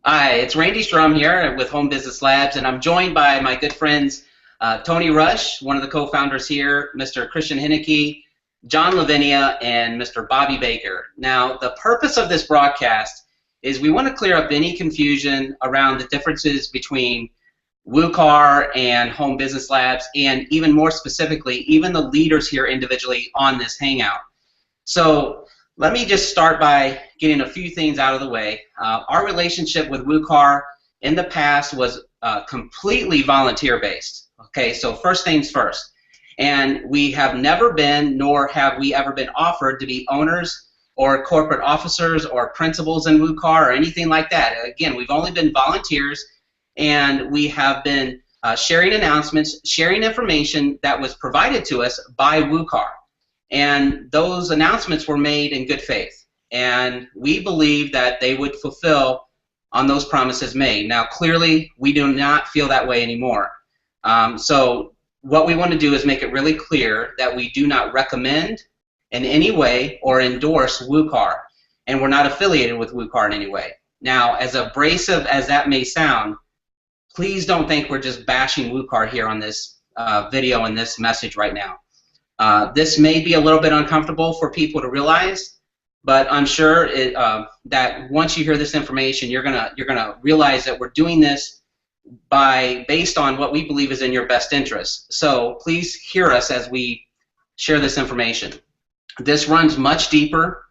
Hi, it's Randy Strum here with Home Business Labs, and I'm joined by my good friends Tony Rush, one of the co-founders here, Mr. Christian Hinnicky, John Lavinia, and Mr. Bobby Baker. Now, the purpose of this broadcast is we want to clear up any confusion around the differences between WooCar and Home Business Labs, and even more specifically, even the leaders here individually on this Hangout. So let me just start by getting a few things out of the way. Our relationship with WooCar in the past was completely volunteer-based. Okay, so first things first. And we have never been, nor have we ever been offered to be owners or corporate officers or principals in WooCar or anything like that. Again, we've only been volunteers, and we have been sharing announcements, sharing information that was provided to us by WooCar. And those announcements were made in good faith. And we believe that they would fulfill on those promises made. Now, clearly, we do not feel that way anymore. So what we want to do is make it really clear that we do not recommend in any way or endorse WooCar. And we're not affiliated with WooCar in any way. Now, as abrasive as that may sound, please don't think we're just bashing WooCar here on this video and this message right now. This may be a little bit uncomfortable for people to realize, but I'm sure that once you hear this information, you're gonna realize that we're doing this based on what we believe is in your best interest. So please hear us as we share this information. This runs much deeper,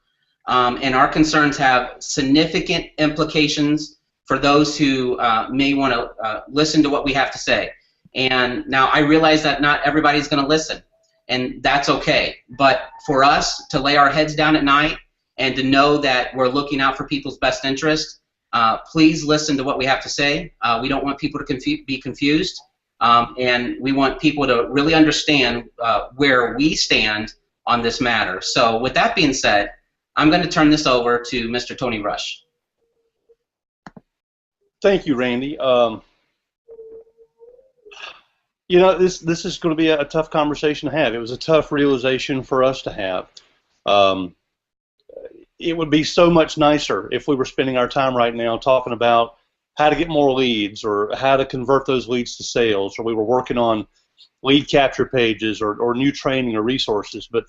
and our concerns have significant implications for those who may want to listen to what we have to say. And now I realize that not everybody's going to listen, and that's okay. But for us to lay our heads down at night and to know that we're looking out for people's best interest, please listen to what we have to say. We don't want people to be confused, and we want people to really understand where we stand on this matter. So with that being said, I'm going to turn this over to Mr. Tony Rush. Thank you, Randy. You know, this is going to be a tough conversation to have. It was a tough realization for us to have. It would be so much nicer if we were spending our time right now talking about how to get more leads or how to convert those leads to sales, or we were working on lead capture pages or new training or resources. But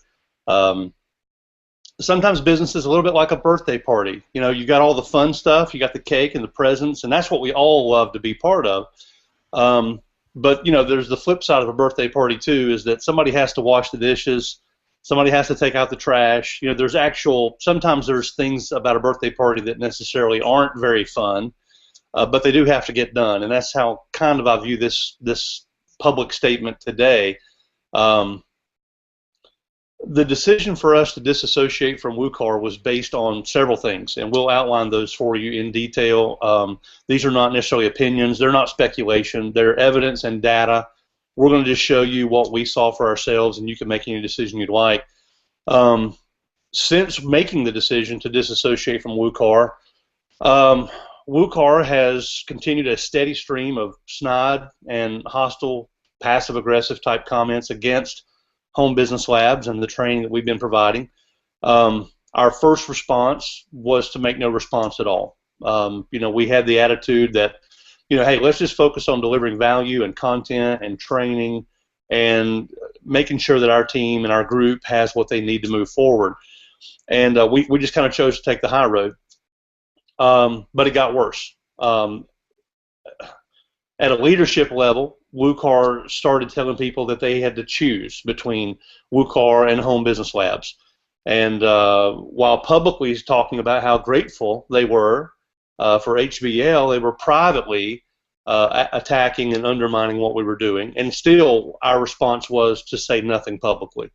sometimes business is a little bit like a birthday party. You know, you got all the fun stuff, you got the cake and the presents, and that's what we all love to be part of. But, you know, there's the flip side of a birthday party, too, is that somebody has to wash the dishes, somebody has to take out the trash. You know, sometimes there's things about a birthday party that necessarily aren't very fun, but they do have to get done, and that's how kind of I view this public statement today. The decision for us to disassociate from WooCar was based on several things, and we'll outline those for you in detail. These are not necessarily opinions. They're not speculation. They're evidence and data. We're going to just show you what we saw for ourselves, and you can make any decision you'd like. Since making the decision to disassociate from WooCar, WooCar has continued a steady stream of snide and hostile, passive-aggressive type comments against Home Business Labs and the training that we've been providing. Our first response was to make no response at all. You know, we had the attitude that, you know, hey, let's just focus on delivering value and content and training and making sure that our team and our group has what they need to move forward. And we just kind of chose to take the high road. But it got worse. At a leadership level, WooCar started telling people that they had to choose between WooCar and Home Business Labs. And while publicly talking about how grateful they were for HBL, they were privately attacking and undermining what we were doing. And still, our response was to say nothing publicly.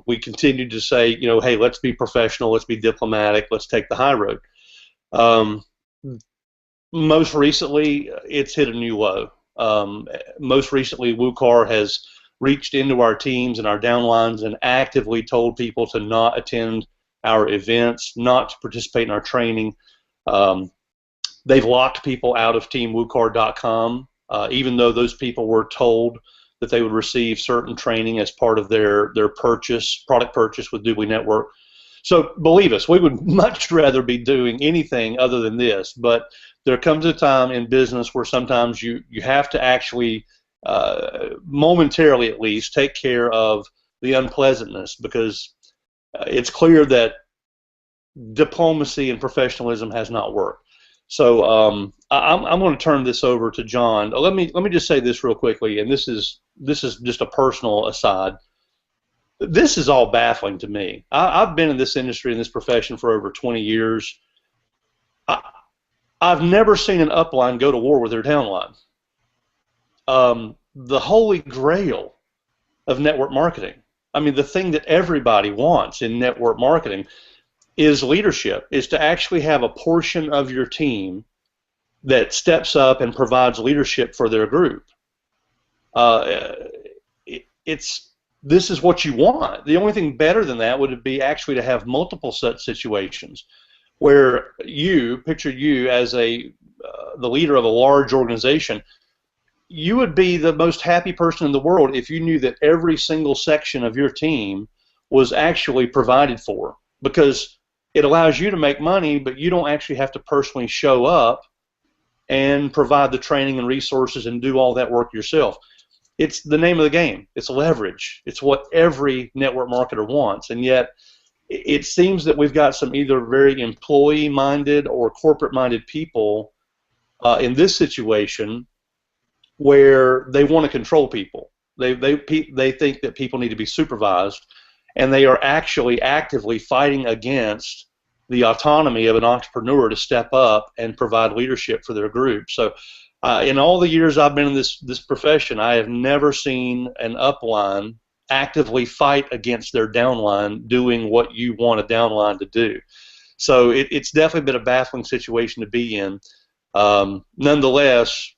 We continued to say, you know, hey, let's be professional, let's be diplomatic, let's take the high road. Most recently, it's hit a new low. Most recently, WooCar has reached into our teams and our downlines and actively told people to not attend our events, not to participate in our training. They've locked people out of teamwoocar.com, even though those people were told that they would receive certain training as part of their product purchase with Doobly Network. So believe us, we would much rather be doing anything other than this. But there comes a time in business where sometimes you have to actually, momentarily at least, take care of the unpleasantness, because it's clear that diplomacy and professionalism has not worked. So I'm going to turn this over to John. Let me just say this real quickly, and this is just a personal aside. This is all baffling to me. I've been in this industry, in this profession, for over 20 years. I've never seen an upline go to war with their downline. The holy grail of network marketing, I mean, the thing that everybody wants in network marketing is leadership, is to actually have a portion of your team that steps up and provides leadership for their group. This is what you want. The only thing better than that would be actually to have multiple such situations where picture you as the leader of a large organization. You would be the most happy person in the world if you knew that every single section of your team was actually provided for, because it allows you to make money, but you don't actually have to personally show up and provide the training and resources and do all that work yourself. It's the name of the game. It's leverage. It's what every network marketer wants, and yet it seems that we've got some either very employee-minded or corporate-minded people in this situation where they want to control people. They think that people need to be supervised, and they are actually actively fighting against the autonomy of an entrepreneur to step up and provide leadership for their group. So in all the years I've been in this profession, I have never seen an upline actively fight against their downline doing what you want a downline to do. So it's definitely been a baffling situation to be in. Nonetheless,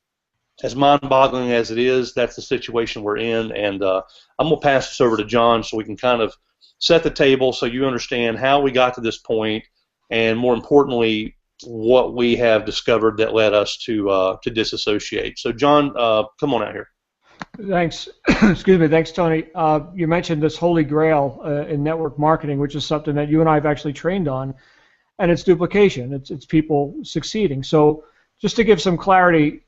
as mind-boggling as it is, that's the situation we're in, and I'm going to pass this over to John so we can kind of set the table so you understand how we got to this point, and more importantly, what we have discovered that led us to disassociate. So John, come on out here. Thanks. Excuse me. Thanks, Tony. You mentioned this holy grail in network marketing, which is something that you and I have actually trained on, and it's duplication. It's people succeeding. So just to give some clarity,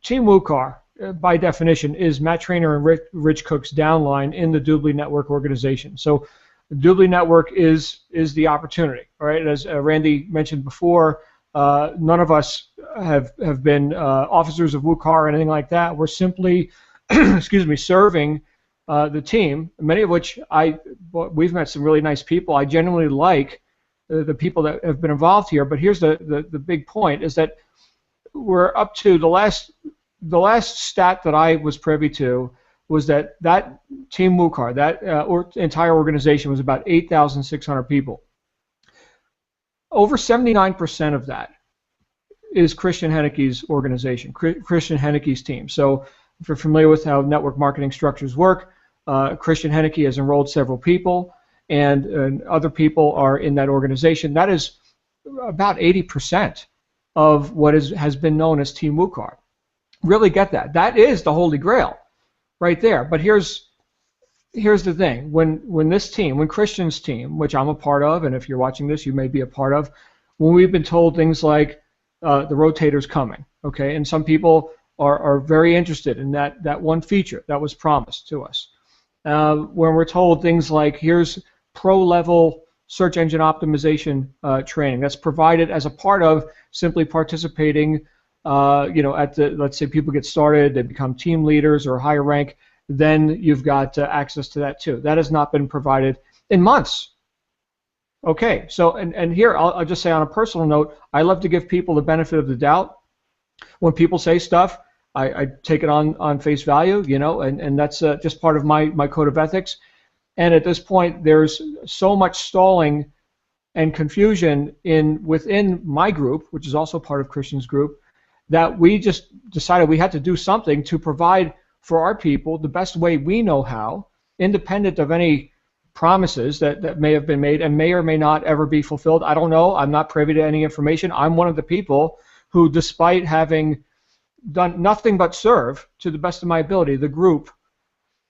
Team WooCar, by definition, is Matt Trainer and Rich Cook's downline in the Doobly Network organization. So the Doobly Network is the opportunity, all right? As Randy mentioned before, none of us have been officers of WooCar or anything like that. We're simply, excuse me, serving the team, many of which we've met some really nice people. I genuinely like the people that have been involved here, but here's the big point, is that we're up to the last stat that I was privy to was that Team WooCar, that entire organization, was about 8,600 people. Over 79% of that is Christian Henneke's organization, Christian Henneke's team. So if you're familiar with how network marketing structures work, Christian Henneke has enrolled several people, and other people are in that organization. That is about 80% of what has been known as Team WooCar. Really get that. That is the Holy Grail right there. But here's the thing. When this team, when Christian's team, which I'm a part of, and if you're watching this, you may be a part of, when we've been told things like the rotator's coming, okay, and some people are very interested in that one feature that was promised to us. When we're told things like, here's pro-level search engine optimization training that's provided as a part of simply participating, at the, let's say people get started, they become team leaders or higher rank, then you've got access to that too. That has not been provided in months. Okay, so and here I'll just say on a personal note, I love to give people the benefit of the doubt. When people say stuff, I take it on face value, and that's just part of my code of ethics. And at this point, there's so much stalling and confusion within my group, which is also part of Christian's group, that we just decided we had to do something to provide for our people the best way we know how, independent of any promises that may have been made and may or may not ever be fulfilled. I don't know. I'm not privy to any information. I'm one of the people who, despite having done nothing but serve to the best of my ability, the group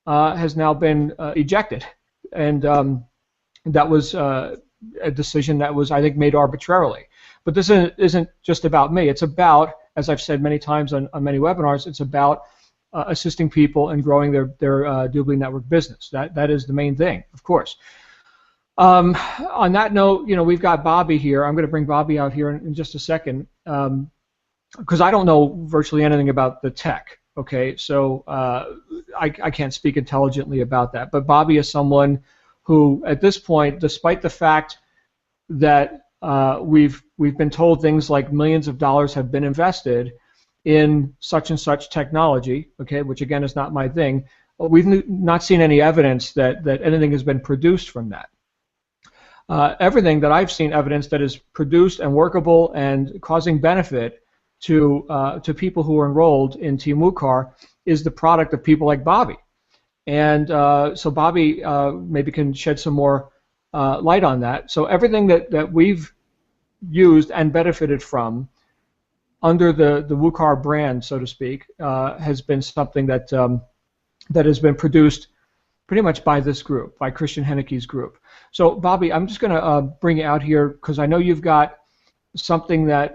has now been ejected. And that was a decision that was, I think, made arbitrarily. But this isn't just about me. It's about, as I've said many times on many webinars, it's about assisting people in growing their Doobly Network business. That is the main thing, of course. On that note, we've got Bobby here. I'm going to bring Bobby out here in just a second, because I don't know virtually anything about the tech. Okay, so I can't speak intelligently about that. But Bobby is someone who, at this point, despite the fact that we've been told things like millions of dollars have been invested in such and such technology, okay, which again is not my thing, we've not seen any evidence that anything has been produced from that. Everything that I've seen evidence that is produced and workable and causing benefit to people who are enrolled in Team WooCar is the product of people like Bobby. And so Bobby maybe can shed some more light on that. So everything that we've used and benefited from under the WooCar brand, so to speak, has been something that that has been produced pretty much by this group, by Christian Henneke's group. So Bobby, I'm just going to bring you out here because I know you've got something that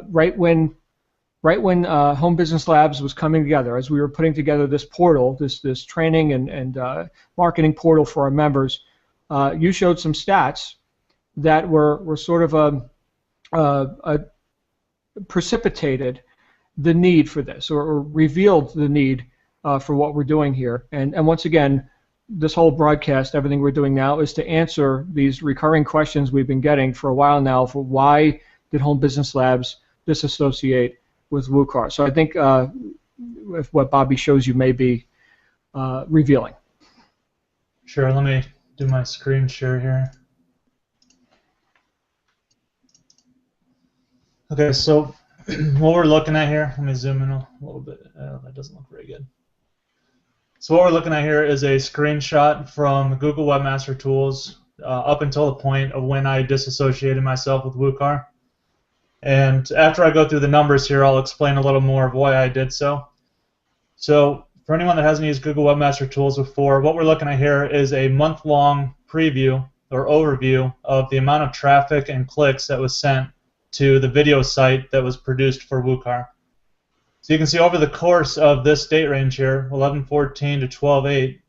right when Home Business Labs was coming together, as we were putting together this portal, this training and marketing portal for our members, you showed some stats that were sort of precipitated the need for this, or revealed the need for what we're doing here. And once again, this whole broadcast, everything we're doing now, is to answer these recurring questions we've been getting for a while now for why did Home Business Labs disassociate with WooCar. So I think if what Bobby shows you may be revealing. Sure, let me do my screen share here. Okay, so what we're looking at here, let me zoom in a little bit. That doesn't look very good. So what we're looking at here is a screenshot from Google Webmaster Tools up until the point of when I disassociated myself with WooCar. And after I go through the numbers here, I'll explain a little more of why I did so. So for anyone that hasn't used Google Webmaster Tools before, what we're looking at here is a month-long preview or overview of the amount of traffic and clicks that was sent to the video site that was produced for WooCar. So you can see over the course of this date range here, 11/14 to 12/8,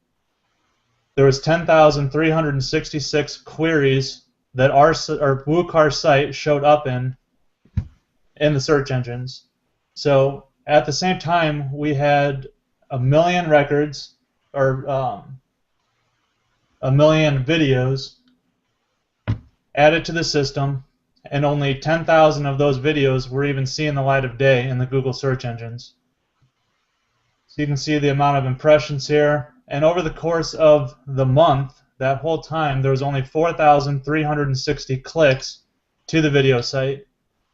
there was 10,366 queries that our WooCar site showed up in the search engines. So at the same time, we had 1 million records, or 1 million videos added to the system, and only 10,000 of those videos were even seeing the light of day in the Google search engines. So you can see the amount of impressions here, and over the course of the month, that whole time, there was only 4,360 clicks to the video site.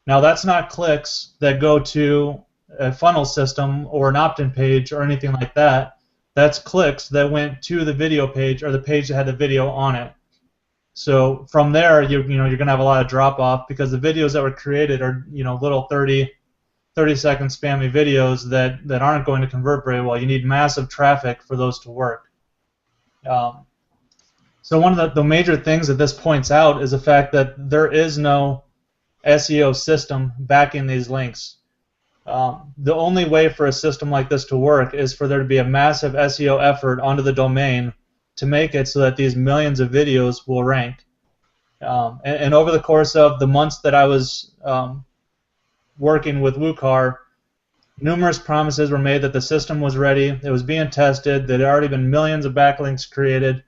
Now that's not clicks that go to a funnel system or an opt-in page or anything like that. That's clicks that went to the video page or the page that had the video on it. So from there, you're going to have a lot of drop-off because the videos that were created are little 30-second spammy videos that aren't going to convert very well. You need massive traffic for those to work. So one of the major things that this points out is the fact that there is no SEO system backing these links. The only way for a system like this to work is for there to be a massive SEO effort onto the domain to make it so that these millions of videos will rank. And over the course of the months that I was working with WooCar, numerous promises were made that the system was ready, it was being tested, there had already been millions of backlinks created,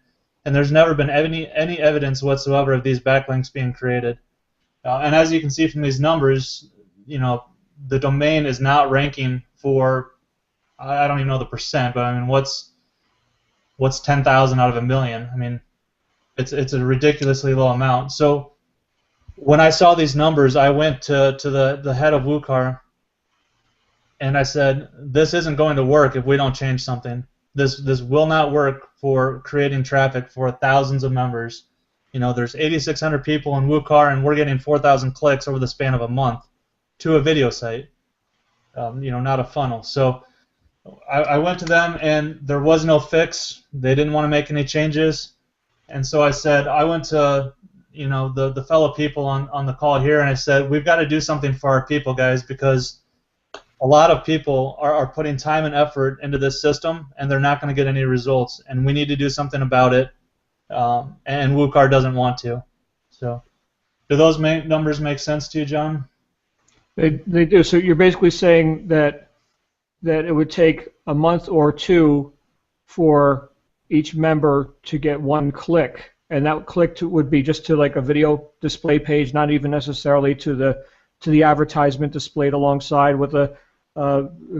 and there's never been any evidence whatsoever of these backlinks being created. And as you can see from these numbers, the domain is not ranking for, I don't even know the percent, but I mean, what's 10,000 out of 1 million? I mean, it's a ridiculously low amount. So when I saw these numbers, I went to the head of WooCar and I said, this isn't going to work if we don't change something. This will not work for creating traffic for thousands of members. There's 8,600 people in WooCar, and we're getting 4,000 clicks over the span of a month to a video site. Not a funnel. So I went to them, and there was no fix. They didn't want to make any changes. And so I said, I went to, the fellow people on the call here, and I said, we've got to do something for our people, guys, because a lot of people are putting time and effort into this system, and they're not going to get any results, and we need to do something about it, and WooCar doesn't want to. So, do those numbers make sense to you, John? They do. So you're basically saying that it would take a month or two for each member to get one click, and that click would be just to like a video display page, not even necessarily to the advertisement displayed alongside with a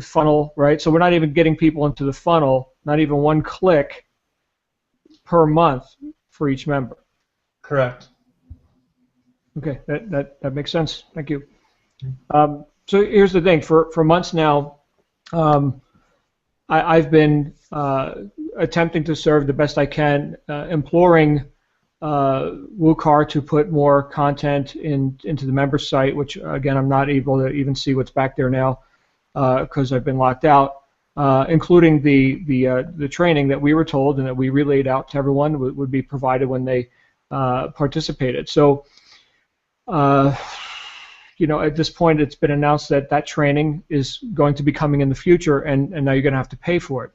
funnel, right? So we're not even getting people into the funnel, not even one click per month for each member. Correct. Okay, that makes sense. Thank you. So here's the thing. For months now, I've been attempting to serve the best I can, imploring WooCar to put more content into the member site, which again I'm not able to even see what's back there now because I've been locked out, including the training that we were told and that we relayed out to everyone would be provided when they participated. So. At this point, it's been announced that training is going to be coming in the future, and now you're going to have to pay for it.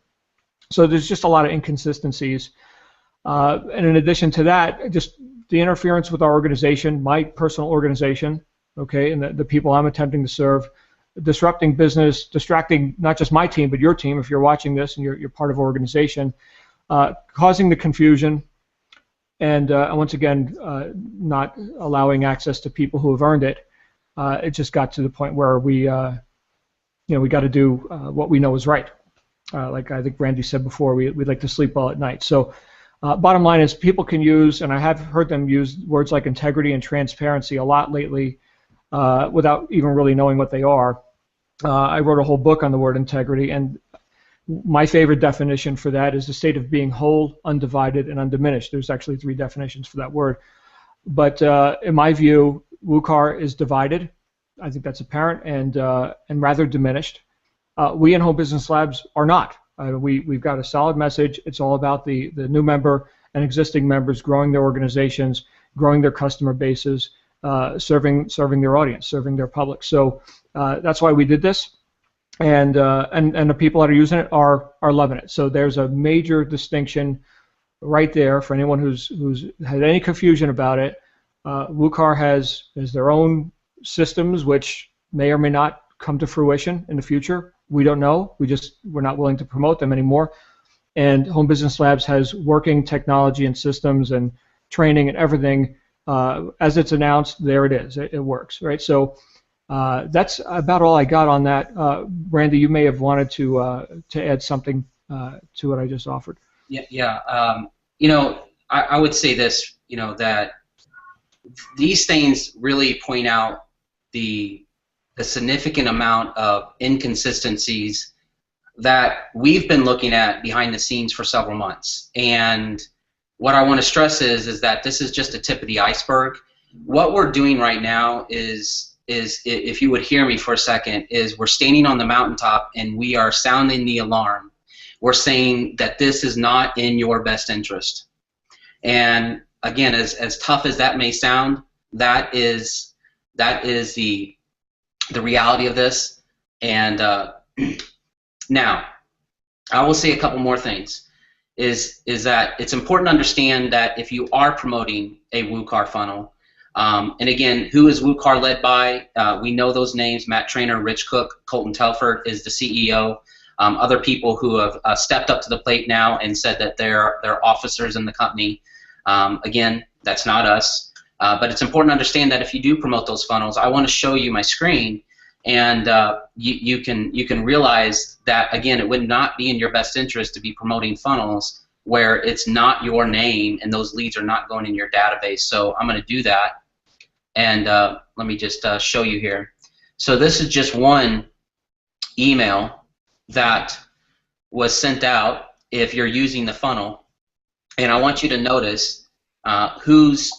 So there's just a lot of inconsistencies. And in addition to that, just the interference with our organization, my personal organization, okay, and the people I'm attempting to serve, disrupting business, distracting not just my team, but your team, if you're watching this and you're part of our organization, causing the confusion, and once again, not allowing access to people who have earned it. It just got to the point where we got to do what we know is right. Like I think Randy said before, we'd like to sleep well at night. So bottom line is people can use, and I have heard them use words like integrity and transparency a lot lately without even really knowing what they are. I wrote a whole book on the word integrity, and my favorite definition for that is the state of being whole, undivided, and undiminished. There's actually 3 definitions for that word. But in my view, WooCar is divided. I think that's apparent, and rather diminished. We in Home Business Labs are not. We've got a solid message. It's all about the new member and existing members growing their organizations, growing their customer bases, serving their audience, serving their public. So that's why we did this, and the people that are using it are loving it. So there's a major distinction right there for anyone who's had any confusion about it. WooCar has their own systems, which may or may not come to fruition in the future. We don't know. We're not willing to promote them anymore. And Home Business Labs has working technology and systems and training and everything. As it's announced, there it is. It works, right? So that's about all I got on that. Randy, you may have wanted to add something to what I just offered. Yeah. I would say this. That these things really point out the significant amount of inconsistencies that we've been looking at behind the scenes for several months. And what I want to stress is that this is just a tip of the iceberg. What we're doing right now is if you would hear me for a second, is we're standing on the mountaintop and we are sounding the alarm. We're saying that this is not in your best interest. And again, as tough as that may sound, that is the reality of this. And now, I will say a couple more things. Is that it's important to understand that if you are promoting a WooCar funnel, and again, who is WooCar led by? We know those names: Matt Trainer, Rich Cook, Colton Telford is the CEO. Other people who have stepped up to the plate now and said that they're officers in the company. Again, that's not us, but it's important to understand that if you do promote those funnels, I want to show you my screen, and you can realize that again, it would not be in your best interest to be promoting funnels where it's not your name and those leads are not going in your database. So I'm going to do that, and let me just show you here. So this is just one email that was sent out if you're using the funnel, and I want you to notice whose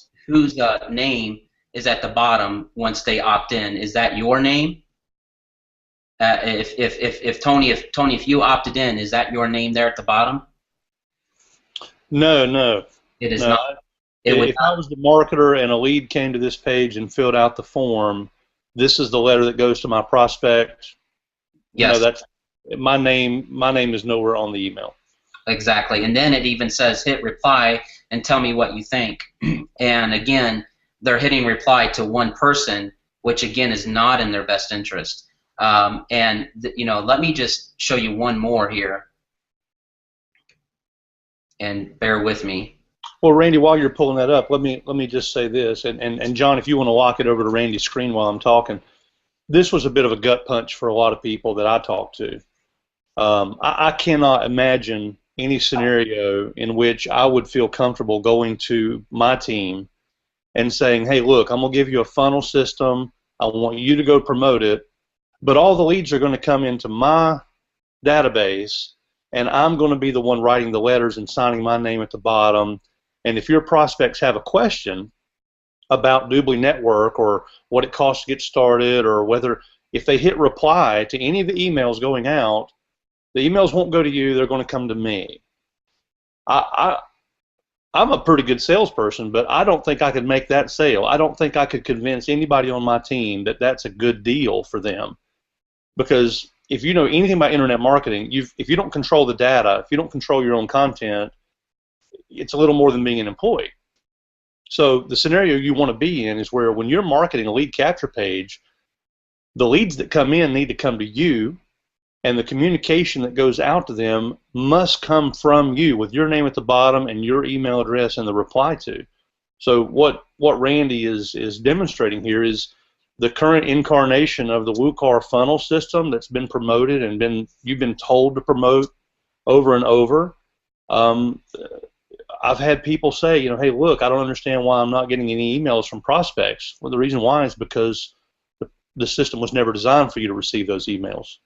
name is at the bottom once they opt in. Is that your name? If Tony, if you opted in, is that your name there at the bottom? No. It is No, not. It would if I was the marketer and a lead came to this page and filled out the form, this is the letter that goes to my prospect. yes. That's my name. My name is nowhere on the email. Exactly. And then it even says hit reply and tell me what you think. And again, they're hitting reply to one person, which again is not in their best interest. Let me just show you one more here. And bear with me. Well, Randy, while you're pulling that up, let me just say this, and John, if you want to lock it over to Randy's screen while I'm talking, this was a bit of a gut punch for a lot of people that I talked to. I cannot imagine any scenario in which I would feel comfortable going to my team and saying, hey, look, I'm going to give you a funnel system. I want you to go promote it, but all the leads are going to come into my database, and I'm going to be the one writing the letters and signing my name at the bottom. And if your prospects have a question about Doobly Network or what it costs to get started, or whether if they hit reply to any of the emails going out, the emails won't go to you, they're going to come to me. I'm a pretty good salesperson, but I don't think I could make that sale. I don't think I could convince anybody on my team that that's a good deal for them. Because if you know anything about internet marketing, if you don't control the data, if you don't control your own content, it's a little more than being an employee. So the scenario you want to be in is where when you're marketing a lead capture page, the leads that come in need to come to you, and the communication that goes out to them must come from you with your name at the bottom and your email address and the reply to. So what Randy is demonstrating here is the current incarnation of the WooCar funnel system that's been promoted and you've been told to promote over and over. I've had people say, hey, look, I don't understand why I'm not getting any emails from prospects. Well, the reason why is because the system was never designed for you to receive those emails.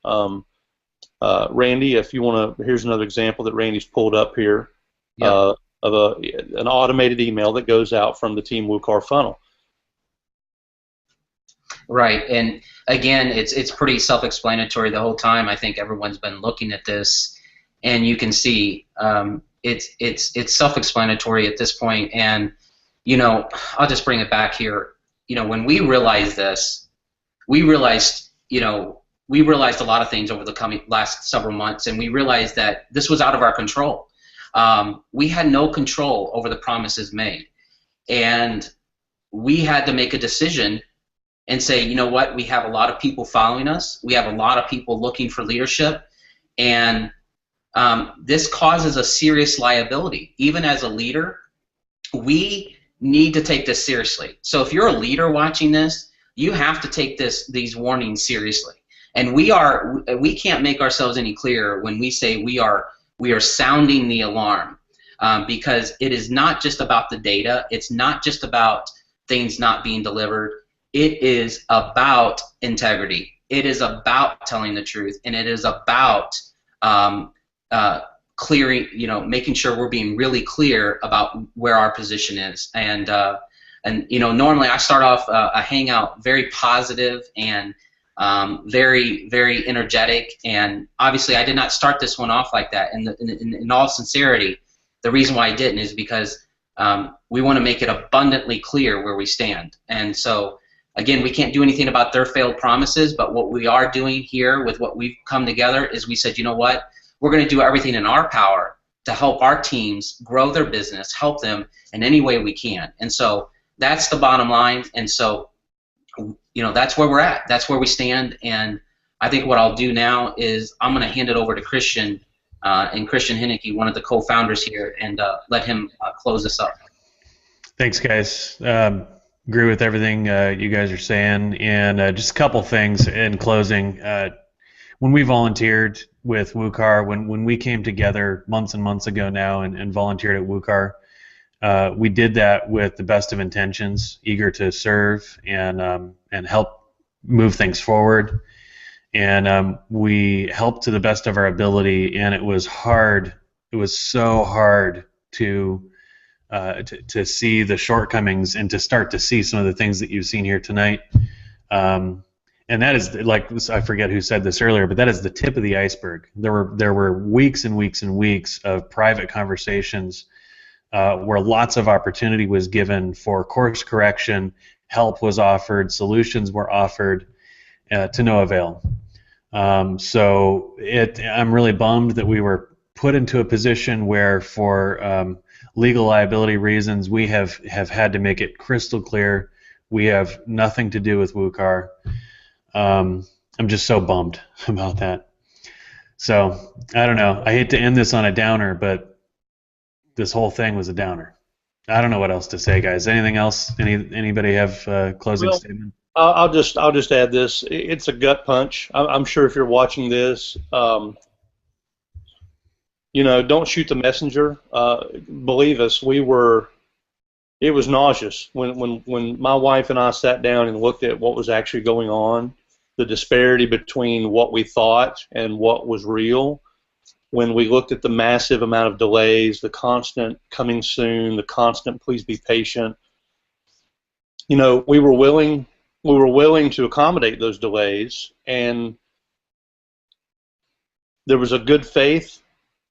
Randy, if you want to, here's another example that Randy's pulled up here. Yep. Of an automated email that goes out from the Team WooCar funnel. Right, and again, it's pretty self-explanatory the whole time. I think everyone's been looking at this, and you can see it's self-explanatory at this point. And I'll just bring it back here. When we realized this, we realized a lot of things over the last several months, and we realized that this was out of our control. We had no control over the promises made, and we had to make a decision and say, you know what, we have a lot of people following us, we have a lot of people looking for leadership, and this causes a serious liability. Even as a leader, we need to take this seriously. So if you're a leader watching this, you have to take these warnings seriously. And we can't make ourselves any clearer when we say we are sounding the alarm, because it is not just about the data. It's not just about things not being delivered. It is about integrity. It is about telling the truth, and it is about clearing, making sure we're being really clear about where our position is. And normally I start off a hangout very positive and very, very energetic, and obviously I did not start this one off like that. And in all sincerity, the reason why I didn't is because we want to make it abundantly clear where we stand. And so, again, we can't do anything about their failed promises, but what we are doing here with what we've come together is we said, you know what, we're going to do everything in our power to help our teams grow their business, help them in any way we can. And so that's the bottom line. And so that's where we're at. That's where we stand. And I think what I'll do now is I'm going to hand it over to Christian and Christian Hinnicky, one of the co-founders here, and let him close this up. Thanks, guys. Agree with everything you guys are saying. And just a couple things in closing. When we volunteered with WooCar, when we came together months and months ago now and volunteered at WooCar, we did that with the best of intentions, eager to serve and help move things forward. And we helped to the best of our ability, and it was hard. It was so hard to see the shortcomings and to start to see some of the things that you've seen here tonight. And that is, like, I forget who said this earlier, but that is the tip of the iceberg. There were weeks and weeks and weeks of private conversations where lots of opportunity was given for course correction, help was offered, solutions were offered, to no avail. So I'm really bummed that we were put into a position where, for legal liability reasons, we have had to make it crystal clear we have nothing to do with WUCAR. I'm just so bummed about that. So I don't know. I hate to end this on a downer, but this whole thing was a downer. I don't know what else to say, guys. Anything else? Anybody have a closing statement? I'll just add this. It's a gut punch. I'm sure if you're watching this, don't shoot the messenger. Believe us, it was nauseous when my wife and I sat down and looked at what was actually going on, the disparity between what we thought and what was real. When we looked at the massive amount of delays, the constant coming soon, the constant please be patient, we were willing to accommodate those delays, and there was a good faith.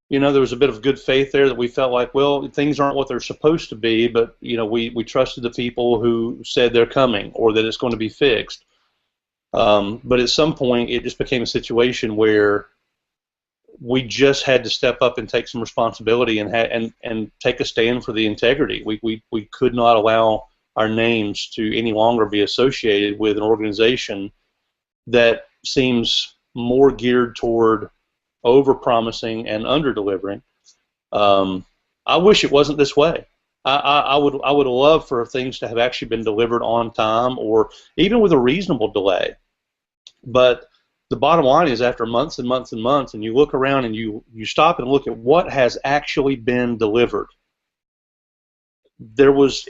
There was a bit of good faith there that we felt like, well, things aren't what they're supposed to be, but we trusted the people who said they're coming or that it's going to be fixed. But at some point, it just became a situation where we just had to step up and take some responsibility and take a stand for the integrity. We could not allow our names to any longer be associated with an organization that seems more geared toward over-promising and under-delivering. I wish it wasn't this way. I would love for things to have actually been delivered on time, or even with a reasonable delay. But the bottom line is, after months and months and months, and you look around and you stop and look at what has actually been delivered, there was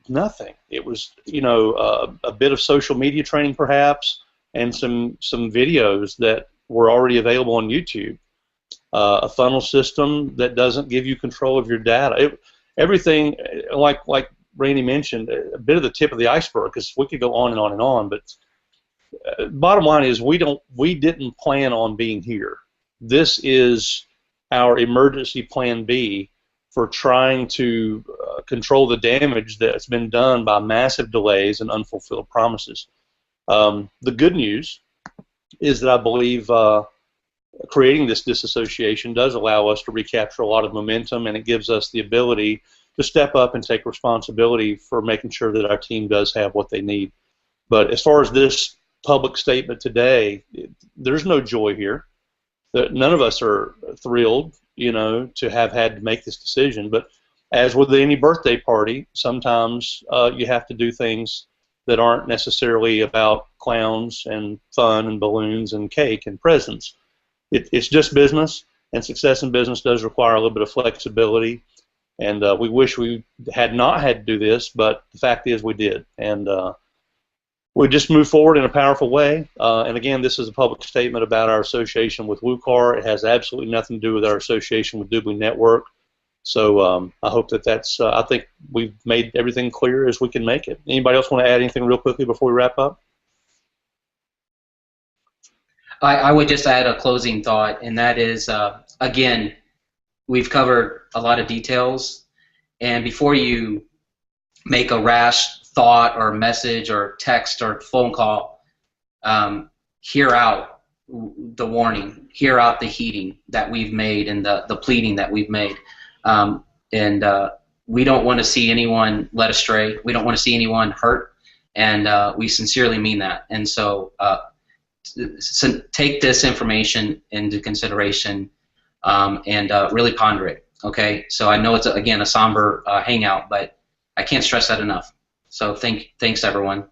nothing. It was, a bit of social media training perhaps, and some videos that were already available on YouTube. A funnel system that doesn't give you control of your data. Everything, like Randy mentioned, a bit of the tip of the iceberg, because we could go on and on and on. But bottom line is, we didn't plan on being here. This is our emergency plan B for trying to control the damage that's been done by massive delays and unfulfilled promises. The good news is that I believe creating this disassociation does allow us to recapture a lot of momentum, and it gives us the ability to step up and take responsibility for making sure that our team does have what they need. But as far as this public statement today, there's no joy here. None of us are thrilled, to have had to make this decision. But as with any birthday party, sometimes you have to do things that aren't necessarily about clowns and fun and balloons and cake and presents. It's just business, and success in business does require a little bit of flexibility. And we wish we had not had to do this, but the fact is we did. And we just moved forward in a powerful way. And again, this is a public statement about our association with WUCAR. It has absolutely nothing to do with our association with Dubli Network. So I hope that's, I think we've made everything clear as we can make it. Anybody else want to add anything real quickly before we wrap up? I would just add a closing thought, and that is, again, we've covered a lot of details, and before you make a rash thought or message or text or phone call, hear out the warning, hear out the heeding that we've made and the pleading that we've made. And we don't want to see anyone led astray. We don't want to see anyone hurt, and we sincerely mean that. And so take this information into consideration and really ponder it. Okay, so I know it's again a somber hangout, but I can't stress that enough. So thanks everyone.